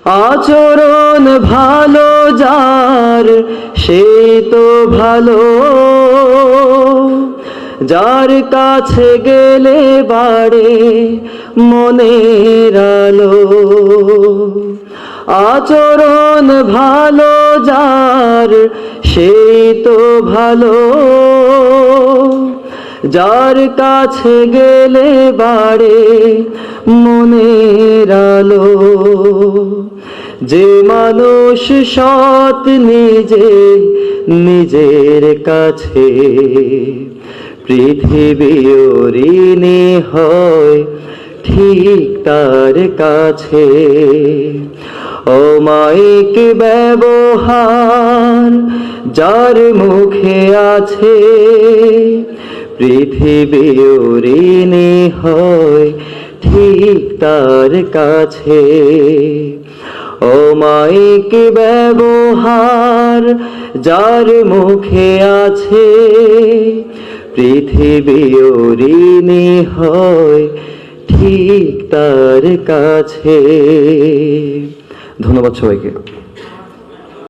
আচরণ ভালো যার সেই তো ভালো, যার কাছে গেলে বাড়ে মনের আলো। আচরণ ভালো যার সেই তো ভালো, যার কাছে গেলে বাড়ে মনের আলো। যে মানুষ সৎ নিজের কাছে, পৃথিবী ঋণী হয় ঠিক তার কাছে। অমায়িক ব্যবহার যার মুখে আছে, পৃথিবী ঋণী হয় ঠিক তার কাছে। অমায়িক ব্যবহার যার মুখে আছে, পৃথিবী ঋণী হয় ঠিক তার কাছে। ধন্যবাদ সবাইকে।